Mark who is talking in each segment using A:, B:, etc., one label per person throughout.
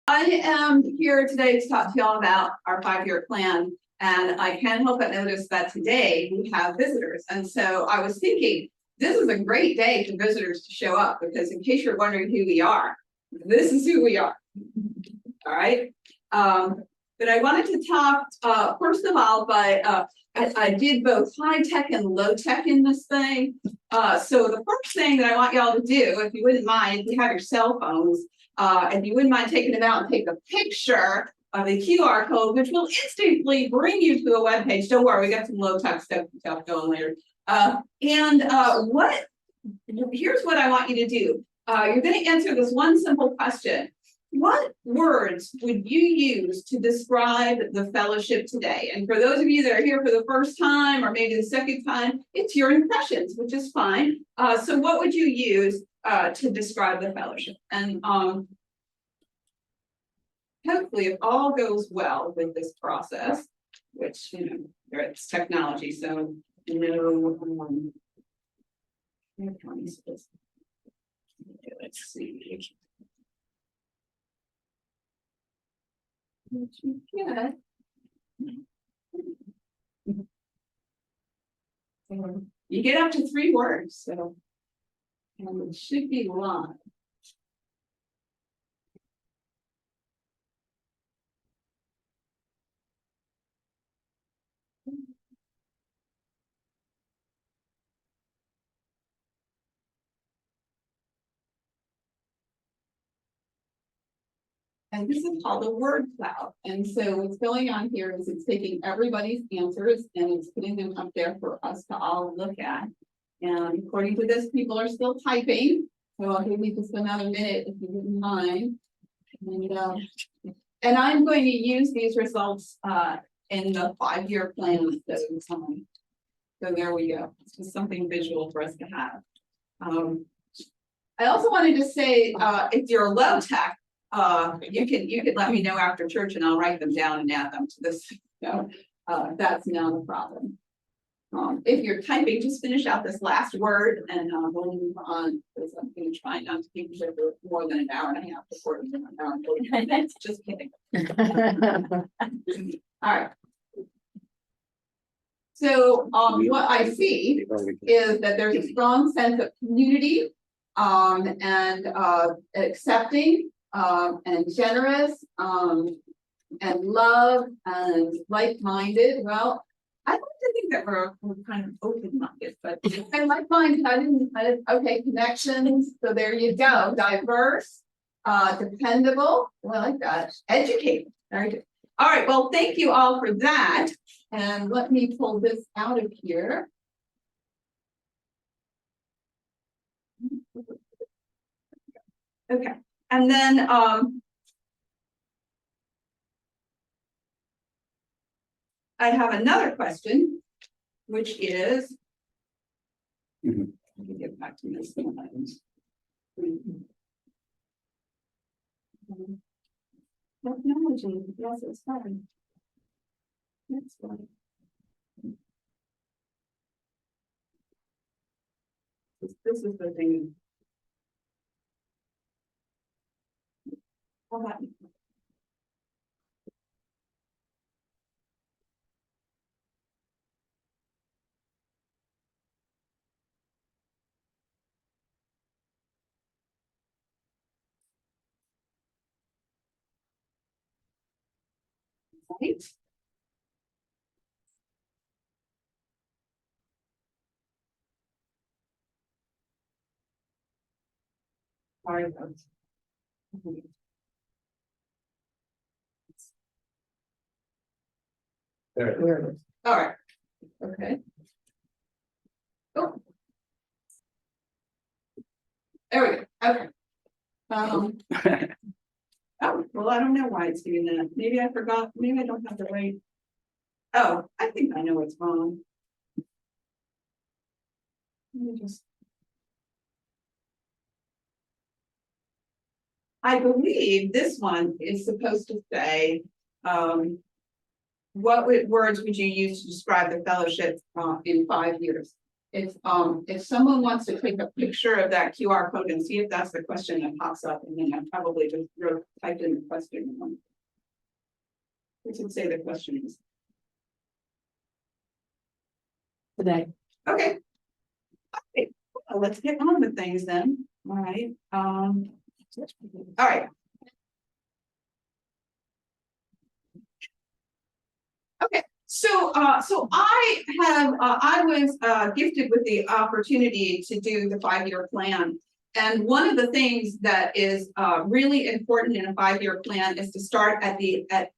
A: I am here today to talk to y'all about our 5-year plan, and I can't help but notice that today we have visitors. And so I was thinking, this is a great day for visitors to show up, because in case you're wondering who we are, this is who we are. All right. But I wanted to talk first of all, I did both high tech and low tech in this thing. So the first thing that I want y'all to do, if you wouldn't mind, if you have your cell phones, if you wouldn't mind taking them out and take a picture of the QR code, which will instantly bring you to a web page. Don't worry, we got some low tech stuff going later. Here's what I want you to do. You're going to answer this one simple question. What words would you use to describe the fellowship today? And for those of you that are here for the first time or maybe the second time, it's your impressions, which is fine. So what would you use to describe the fellowship? And hopefully if all goes well with this process, which, you know, it's technology, so let's see. What you get. You get up to 3 words, so and it should be live. And this is called a word cloud. And so what's going on here is it's taking everybody's answers and it's putting them up there for us to all look at. And according to this, people are still typing. So I'll give you just another minute if you wouldn't mind. And I'm going to use these results in the 5-year plan. So there we go. It's just something visual for us to have. I also wanted to say, if you're low tech, you can let me know after church and I'll write them down and add them to this. So that's not a problem. If you're typing, just finish out this last word and we'll move on, because I'm going to try not to keep you for more than an hour and a half before an hour and 40 minutes. Just kidding. All right. So what I see is that there's a strong sense of community and accepting and generous and love and like-minded. Well, I like to think that we're kind of open-minded, but I like-minded. Okay, connections. So there you go. Diverse, dependable. Well, I like that. Educated. Very good. All right. Well, thank you all for that. And let me pull this out of here. Okay. And then I have another question, which is, let me get back to this. Technology, yes, it's fine. That's fine. This is the thing. Hold on. Right. Sorry about that. There it is. All right. Okay. Oh. There we go. Okay. Oh, well, I don't know why it's doing that. Maybe I forgot. Maybe I don't have the right. Oh, I think I know what's wrong. Let me just. I believe this one is supposed to say, what words would you use to describe the fellowship in 5 years? if someone wants to take a picture of that QR code and see if that's the question that pops up, and then I probably just typed in the question. We should say the question is
B: Today.
A: okay. Okay, well, let's get on with things then. All right. All right. Okay. So I was gifted with the opportunity to do the 5-year plan. And one of the things that is really important in a 5-year plan is to start at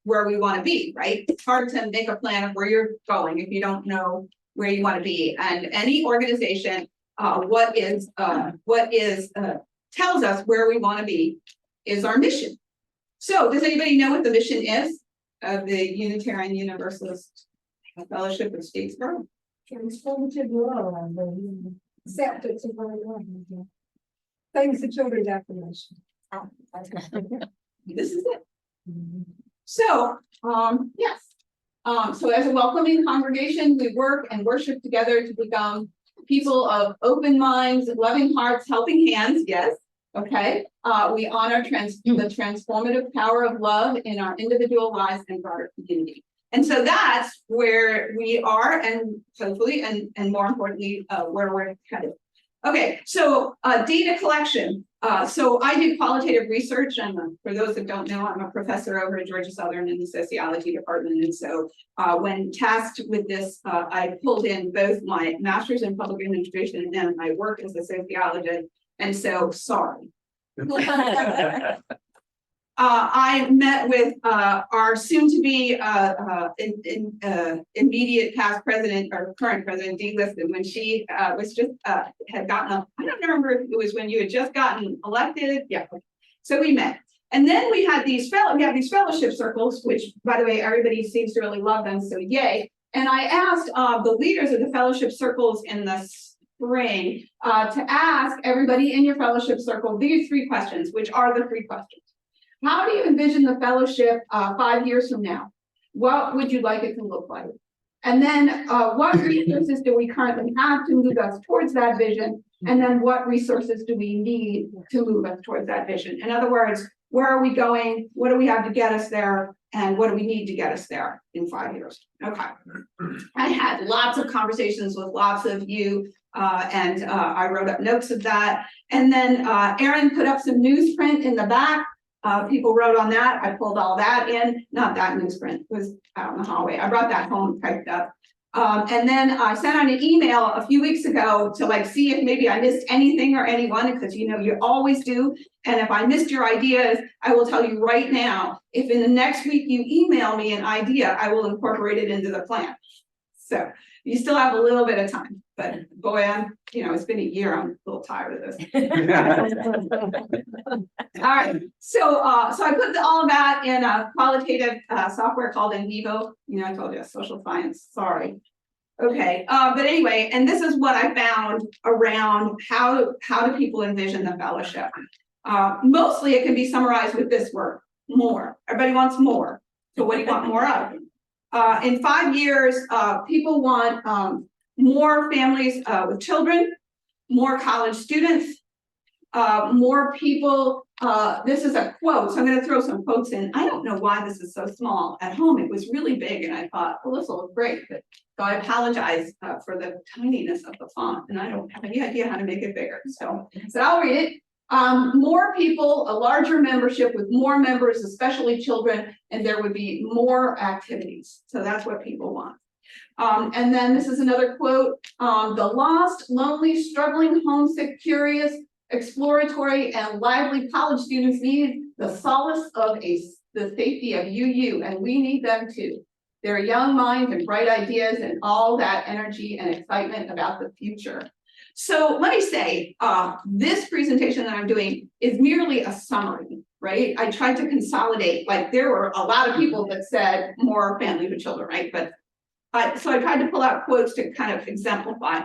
A: where we want to be, right? It's hard to make a plan of where you're going if you don't know where you want to be. And any organization, what tells us where we want to be is our mission. So does anybody know what the mission is of the Unitarian Universalist Fellowship of Statesboro?
C: Transformative love, acceptance of our love. Thanks to children's affirmation.
A: This is it. So, yes. So as a welcoming congregation, we work and worship together to become people of open minds, loving hearts, helping hands. Yes. Okay. We honor the transformative power of love in our individual lives and broader community. And so that's where we are, and hopefully, and more importantly, where we're headed. Okay, so data collection. So I do qualitative research, and for those that don't know, I'm a professor over at Georgia Southern in the sociology department. And so when tasked with this, I pulled in both my master's in public administration and my work as a sociologist. And so, sorry. I met with our soon-to-be immediate past president or current president, Dee Liston, when she was just had gotten up. I don't remember if it was when you had just gotten elected. Yeah. So we met. And then we had these fellowship circles, which, by the way, everybody seems to really love them. So yay. And I asked the leaders of the fellowship circles in the spring to ask everybody in your fellowship circle these 3 questions, which are the 3 questions. How do you envision the fellowship 5 years from now? What would you like it to look like? And then what resources do we currently have to move us towards that vision? And then what resources do we need to move us towards that vision? In other words, where are we going? What do we have to get us there? And what do we need to get us there in 5 years? Okay. I had lots of conversations with lots of you, and I wrote up notes of that. And then Erin put up some newsprint in the back. People wrote on that. I pulled all that in, not that newsprint, it was out in the hallway. I brought that home, typed up. And then I sent out an email a few weeks ago to see if maybe I missed anything or anyone, because you always do. And if I missed your ideas, I will tell you right now, if in the next week you email me an idea, I will incorporate it into the plan. So you still have a little bit of time, but boy, it's been a year. I'm a little tired of this. All right. So I put all of that in a qualitative software called In Vivo. I told you, social science. Sorry. Okay. But anyway, and this is what I found around how do people envision the fellowship. Mostly it can be summarized with this word: more. Everybody wants more. So what do you want more of? In 5 years, people want more families with children, more college students, more people. This is a quote, so I'm going to throw some quotes in. I don't know why this is so small. At home, it was really big, and I thought, well, this will look great. But so I apologize for the tininess of the font, and I don't have any idea how to make it bigger. So I'll read it. More people, a larger membership with more members, especially children, and there would be more activities. So that's what people want. And then this is another quote: the lost, lonely, struggling, homesick, curious, exploratory, and lively college students need the solace of the safety of UU, and we need them too. Their young minds and bright ideas and all that energy and excitement about the future. So let me say, this presentation that I'm doing is merely a summary, right? I tried to consolidate, there were a lot of people that said more families with children, right? So I tried to pull out quotes to kind of exemplify.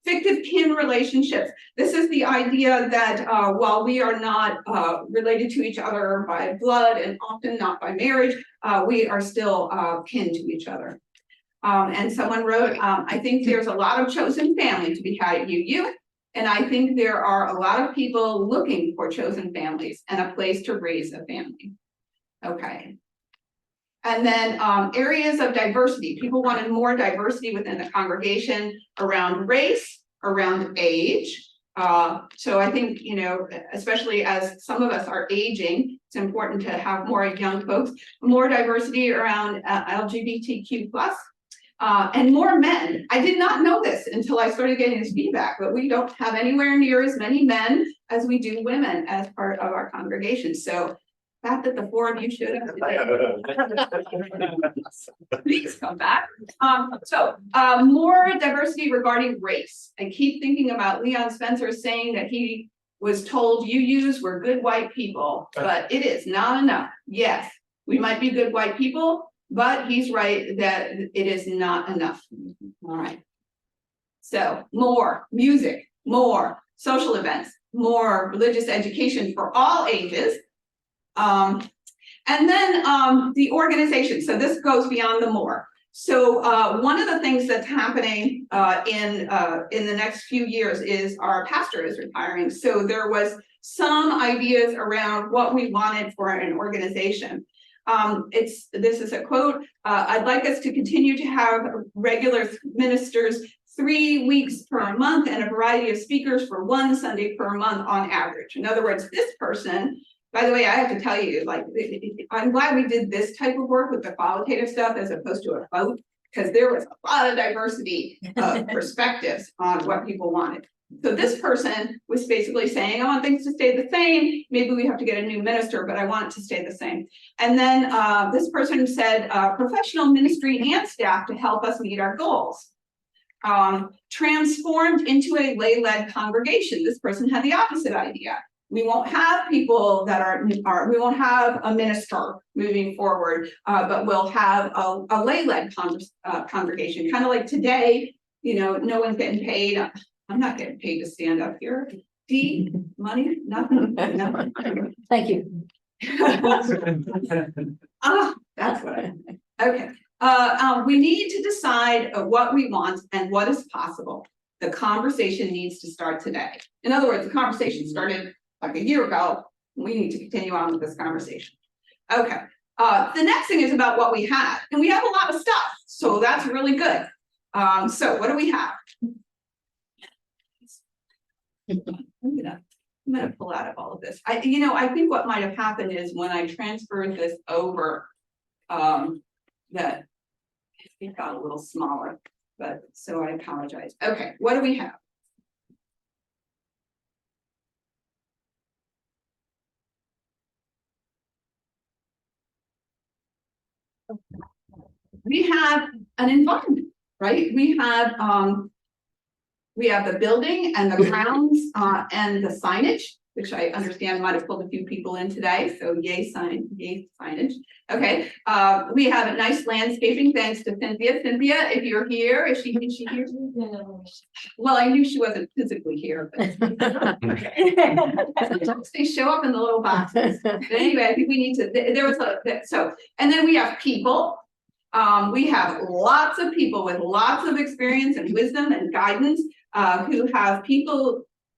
A: Fictive kin relationships. This is the idea that while we are not related to each other by blood and often not by marriage, we are still kin to each other. And someone wrote, I think there's a lot of chosen family to be had at UU. And I think there are a lot of people looking for chosen families and a place to raise a family. Okay. And then areas of diversity. People wanted more diversity within the congregation around race, around age. So I think, you know, especially as some of us are aging, it's important to have more young folks, more diversity around LGBTQ+. And more men. I did not know this until I started getting this feedback, but we don't have anywhere near as many men as we do women as part of our congregation. So the fact that the 4 of you showed up today, please come back. More diversity regarding race. I keep thinking about Leon Spencer saying that he was told UUs were good white people, but it is not enough. Yes, we might be good white people, but he's right that it is not enough. All right. So more music, more social events, more religious education for all ages. And then the organization. So this goes beyond the more. So one of the things that's happening in the next few years is our pastor is retiring. So there was some ideas around what we wanted for an organization. This is a quote, I'd like us to continue to have regular ministers 3 weeks per month and a variety of speakers for 1 Sunday per month on average. In other words, this person, by the way, I have to tell you, like, I'm glad we did this type of work with the qualitative stuff as opposed to a vote, because there was a lot of diversity of perspectives on what people wanted. So this person was basically saying, I want things to stay the same. Maybe we have to get a new minister, but I want it to stay the same. And then this person said, professional ministry and staff to help us meet our goals. Transformed into a lay-led congregation. This person had the opposite idea. We won't have people that we won't have a minister moving forward, but we'll have a lay-led congregation. Kind of like today, you know, no one's getting paid. I'm not getting paid to stand up here. D, money, nothing.
B: Thank you.
A: That's what okay. We need to decide what we want and what is possible. The conversation needs to start today. In other words, the conversation started like a year ago. We need to continue on with this conversation. Okay. The next thing is about what we have, and we have a lot of stuff, so that's really good. So what do we have? I'm gonna pull out of all of this. I think what might have happened is when I transferred this over, that it got a little smaller, but so I apologize. Okay, what do we have? We have an environment, right? We have the building and the grounds and the signage, which I understand might have pulled a few people in today. So yay signage. Okay. We have a nice landscaping thanks to Cynthia. Cynthia, if you're here, is she here? Well, I knew she wasn't physically here, but they show up in the little boxes. But anyway, I think we need to, there was and then we have people. We have lots of people with lots of experience and wisdom and guidance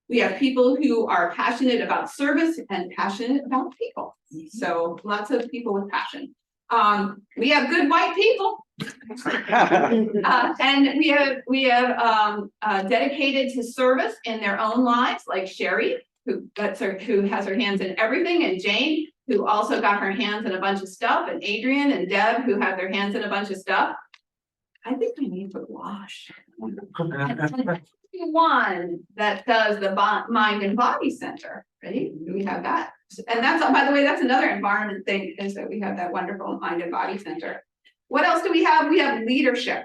A: we have people who are passionate about service and passionate about people. So lots of people with passion. We have good white people. And we have dedicated to service in their own lives, like Sherry, who has her hands in everything, and Jane, who also got her hands in a bunch of stuff, and Adrienne and Deb, who have their hands in a bunch of stuff. I think I need to wash. One that does the mind and body center, right? We have that. And that's, by the way, that's another environment thing, is that we have that wonderful mind and body center. What else do we have? We have leadership.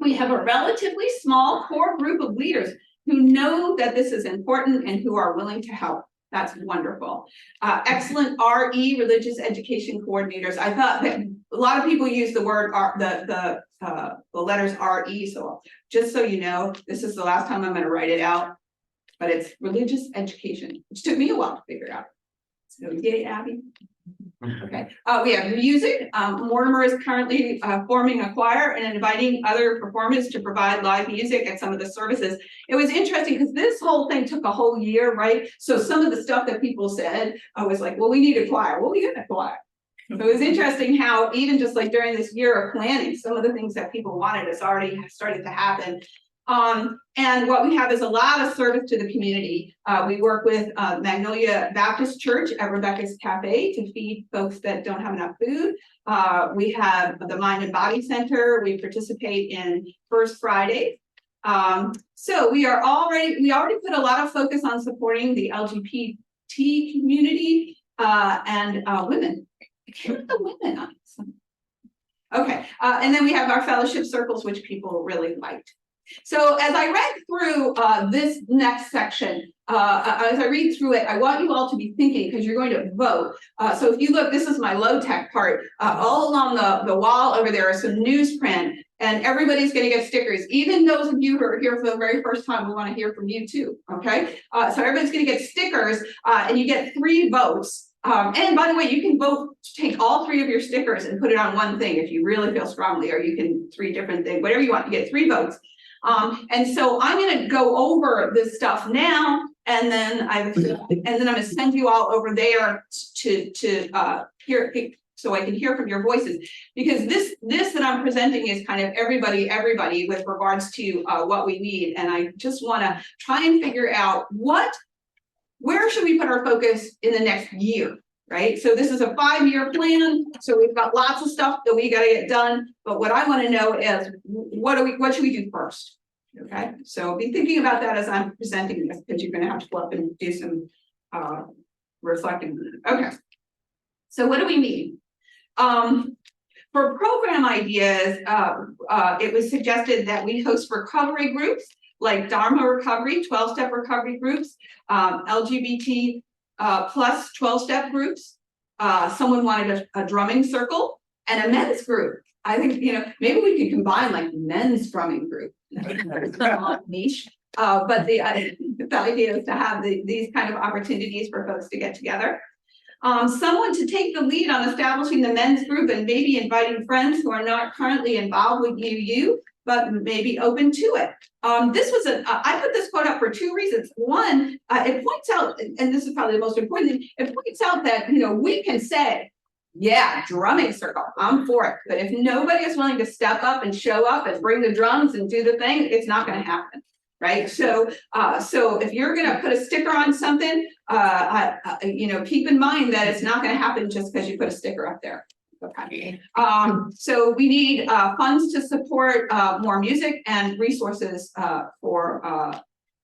A: We have a relatively small core group of leaders who know that this is important and who are willing to help. That's wonderful. Excellent RE, religious education coordinators. I thought that a lot of people use the word the letters RE. So just so you know, this is the last time I'm going to write it out, but it's religious education, which took me a while to figure out. So yay, Abby. Okay, we have music. Mortimer is currently forming a choir and inviting other performers to provide live music at some of the services. It was interesting because this whole thing took a whole year, right? So some of the stuff that people said, I was like, well, we need a choir. Well, we get a choir. So it was interesting how even just like during this year of planning, some of the things that people wanted has already started to happen. And what we have is a lot of service to the community. We work with Magnolia Baptist Church at Rebecca's Cafe to feed folks that don't have enough food. We have the Mind and Body Center. We participate in First Friday. So we already put a lot of focus on supporting the LGBT community and women. Keep the women on. Okay, and then we have our fellowship circles, which people really liked. So as I read through this next section, as I read through it, I want you all to be thinking because you're going to vote. So if you look, this is my low tech part. All along the wall over there is some newsprint, and everybody's going to get stickers. Even those of you who are here for the very first time, we want to hear from you too. Okay, so everybody's going to get stickers, and you get 3 votes. And by the way, you can vote to take all 3 of your stickers and put it on one thing if you really feel strongly, or you can 3 different things, whatever you want. You get 3 votes. And so I'm going to go over this stuff now, and then I'm going to send you all over there to hear, so I can hear from your voices, because this that I'm presenting is kind of everybody with regards to what we need, and I just want to try and figure out where should we put our focus in the next year. Right, so this is a 5-year plan, so we've got lots of stuff that we got to get done. But what I want to know is what should we do first? Okay, so be thinking about that as I'm presenting this, because you're going to have to go up and do some reflecting. Okay, so what do we need? For program ideas, it was suggested that we host recovery groups like Dharma recovery, 12-step recovery groups, LGBT plus 12-step groups. Someone wanted a drumming circle and a men's group. I think, maybe we could combine like men's drumming group. Niche. But the idea is to have these kind of opportunities for folks to get together. Someone to take the lead on establishing the men's group and maybe inviting friends who are not currently involved with UU, but maybe open to it. This was I put this quote up for 2 reasons. One, it points out, and this is probably the most important thing, it points out that, we can say, yeah, drumming circle, I'm for it. But if nobody is willing to step up and show up and bring the drums and do the thing, it's not going to happen. Right. So if you're going to put a sticker on something, keep in mind that it's not going to happen just because you put a sticker up there. Okay. So we need funds to support more music and resources for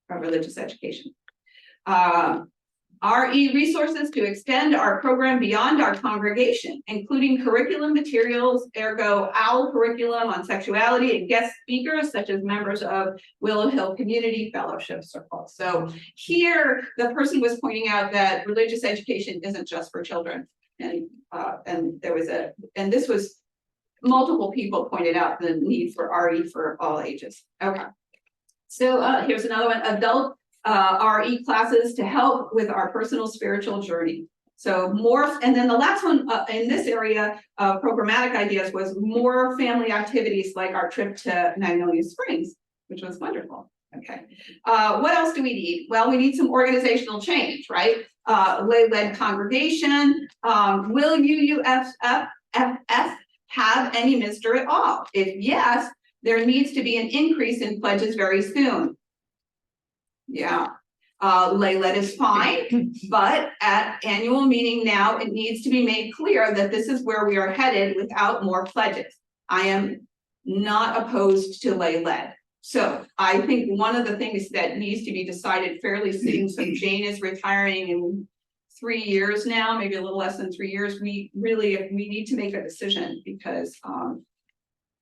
A: religious education. RE resources to extend our program beyond our congregation, including curriculum materials, ergo OWL curriculum on sexuality, and guest speakers such as members of Willow Hill Community Fellowship Circle. So here, the person was pointing out that religious education isn't just for children. And there was this was multiple people pointed out the need for RE for all ages. Okay. So here's another one, adult RE classes to help with our personal spiritual journey. So more, and then the last one in this area of programmatic ideas was more family activities like our trip to Magnolia Springs, which was wonderful. Okay. What else do we need? Well, we need some organizational change, right? Lay-led congregation. Will UUFS have any minister at all? If yes, there needs to be an increase in pledges very soon. Yeah, lay-led is fine, but at annual meeting now, it needs to be made clear that this is where we are headed without more pledges. I am not opposed to lay-led. So I think one of the things that needs to be decided fairly soon, so Jane is retiring in 3 years now, maybe a little less than 3 years, we need to make a decision, because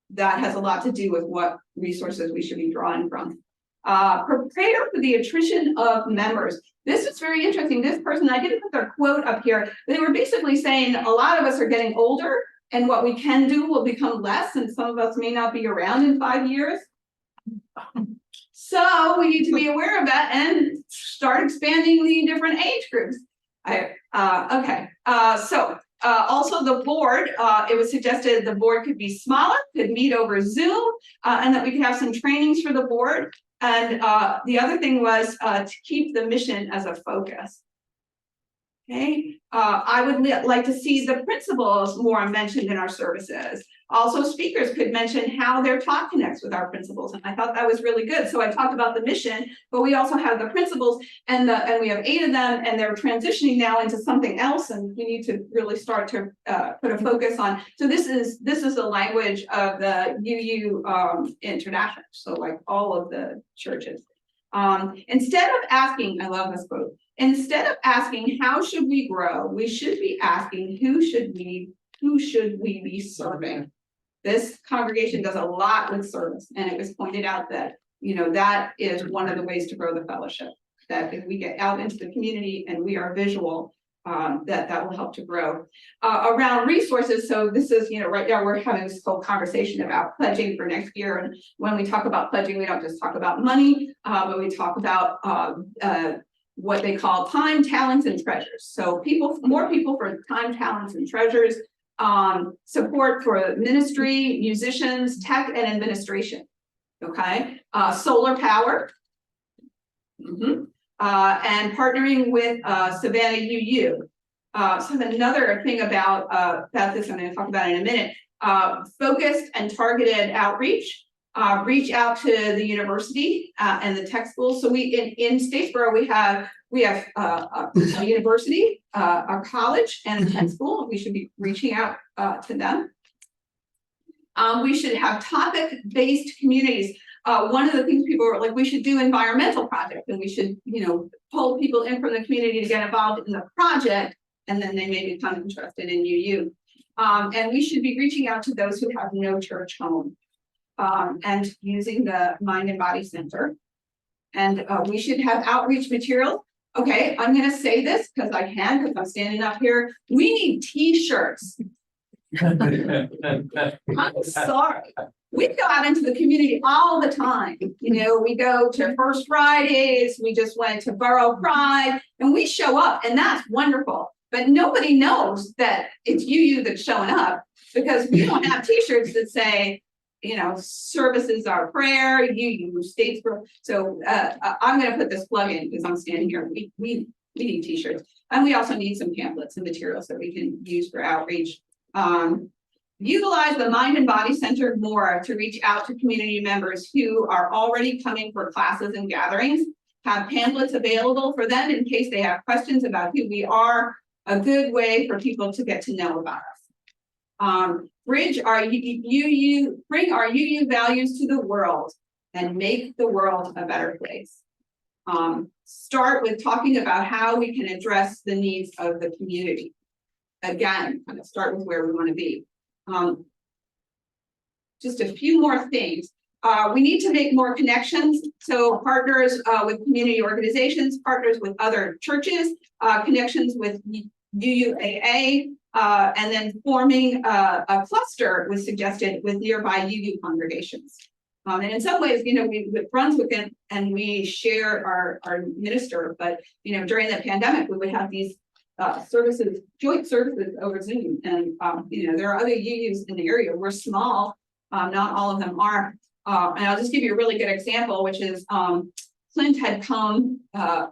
A: that has a lot to do with what resources we should be drawing from. Prepare for the attrition of members. This is very interesting. This person, I didn't put their quote up here, but they were basically saying a lot of us are getting older and what we can do will become less, and some of us may not be around in 5 years. So we need to be aware of that and start expanding the different age groups. Also the board, it was suggested the board could be smaller, could meet over Zoom, and that we could have some trainings for the board. And the other thing was to keep the mission as a focus. Okay, I would like to see the principles more mentioned in our services. Also, speakers could mention how their talk connects with our principles, and I thought that was really good. So I talked about the mission, but we also have the principles, and we have 8 of them, and they're transitioning now into something else, and we need to really start to put a focus on. So this is the language of the UU International, so like all of the churches. Instead of asking, I love this quote. Instead of asking how should we grow, we should be asking who should we be serving. This congregation does a lot with service, and it was pointed out that that is one of the ways to grow the fellowship. That if we get out into the community and we are visual, that will help to grow. Around resources, so this is right now we're having this whole conversation about pledging for next year, and when we talk about pledging, we don't just talk about money, but we talk about what they call time, talents, and treasures. So more people for time, talents, and treasures. Support for ministry, musicians, tech, and administration. Okay, solar power. And partnering with Savannah UU. So another thing about this, I'm going to talk about in a minute. Focused and targeted outreach. Reach out to the university and the tech schools. So we in Statesboro we have a university, a college, and a tech school. We should be reaching out to them. We should have topic-based communities. One of the things people were like, we should do environmental projects, and we should pull people in from the community to get involved in the project, and then they may become interested in UU. And we should be reaching out to those who have no church home. And using the Mind and Body Center. And we should have outreach materials. Okay, I'm going to say this because I can, because I'm standing up here. We need t-shirts. I'm sorry. We go out into the community all the time. We go to First Fridays. We just went to Borough Pride, and we show up, and that's wonderful. But nobody knows that it's UU that's showing up because we don't have t-shirts that say, services are prayer, UU Statesboro. So I'm going to put this plug in because I'm standing here. We need t-shirts, and we also need some pamphlets and materials that we can use for outreach. Utilize the Mind and Body Center more to reach out to community members who are already coming for classes and gatherings. Have pamphlets available for them in case they have questions about who we are. A good way for people to get to know about us. Bring our UU values to the world and make the world a better place. Start with talking about how we can address the needs of the community. Again, kind of start with where we want to be. Just a few more things. We need to make more connections. So partners with community organizations, partners with other churches, connections with UUAA, and then forming a cluster was suggested with nearby UU congregations. And in some ways, we with Brunswick and we share our minister, but during the pandemic, we would have these joint services over Zoom, and there are other UUs in the area. We're small, not all of them are. And I'll just give you a really good example, which is Clint had come,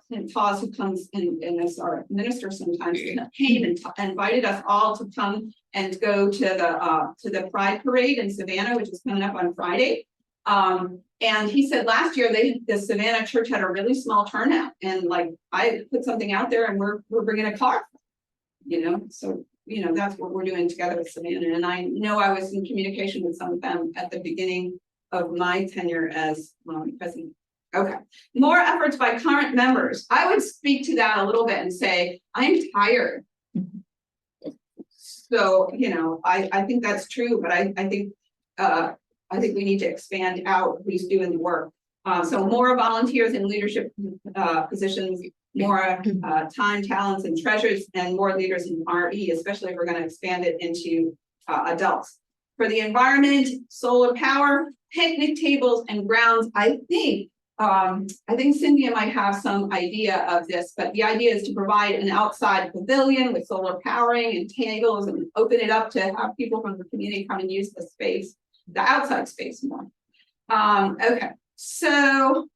A: Clint Tawes, who comes in as our minister sometimes, came and invited us all to come and go to the Pride Parade in Savannah, which is coming up on Friday. And he said last year the Savannah church had a really small turnout, and like I put something out there, and we're bringing a car, so that's what we're doing together with Savannah. And I know I was in communication with some of them at the beginning of my tenure as president. Okay, more efforts by current members. I would speak to that a little bit and say, I'm tired. So, I think that's true, but I think we need to expand out who's doing the work. So more volunteers in leadership positions, more time, talents, and treasures, and more leaders in RE, especially if we're going to expand it into adults. For the environment, solar power, picnic tables, and grounds, I think I think Cynthia might have some idea of this, but the idea is to provide an outside pavilion with solar powering and tables and open it up to have people from the community come and use the space, the outside space more. Okay, so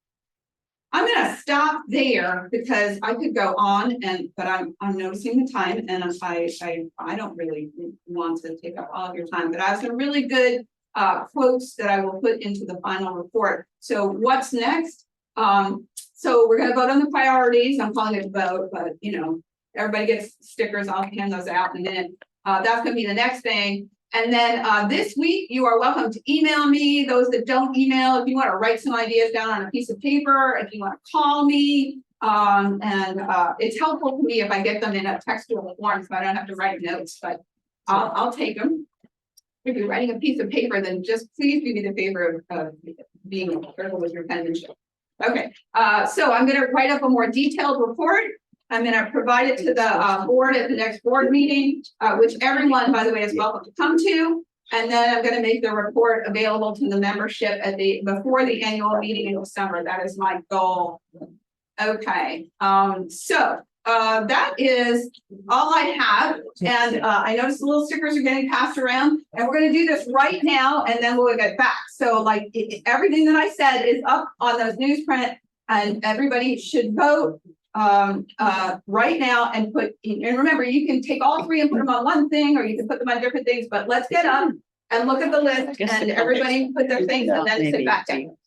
A: I'm gonna stop there because I could go on but I'm noticing the time and I don't really want to take up all of your time, but I have some really good quotes that I will put into the final report. So what's next? So we're gonna vote on the priorities. I'm calling it a vote, but you know, everybody gets stickers. I'll hand those out and then that's gonna be the next thing. And then this week, you are welcome to email me. Those that don't email, if you want to write some ideas down on a piece of paper, if you want to call me, it's helpful to me if I get them in a textual form, so I don't have to write notes, but I'll take them. If you're writing a piece of paper, then just please do me the favor of being careful with your penmanship. Okay, so I'm going to write up a more detailed report. I'm going to provide it to the board at the next board meeting, which everyone, by the way, is welcome to come to. And then I'm going to make the report available to the membership before the annual meeting in December. That is my goal. Okay, so that is all I have. And I noticed the little stickers are getting passed around. And we're going to do this right now, and then we'll get back. So like everything that I said is up on those newsprint, and everybody should vote right now and remember, you can take all three and put them on one thing, or you can put them on different things, but let's get up and look at the list and everybody put their things and then sit back down.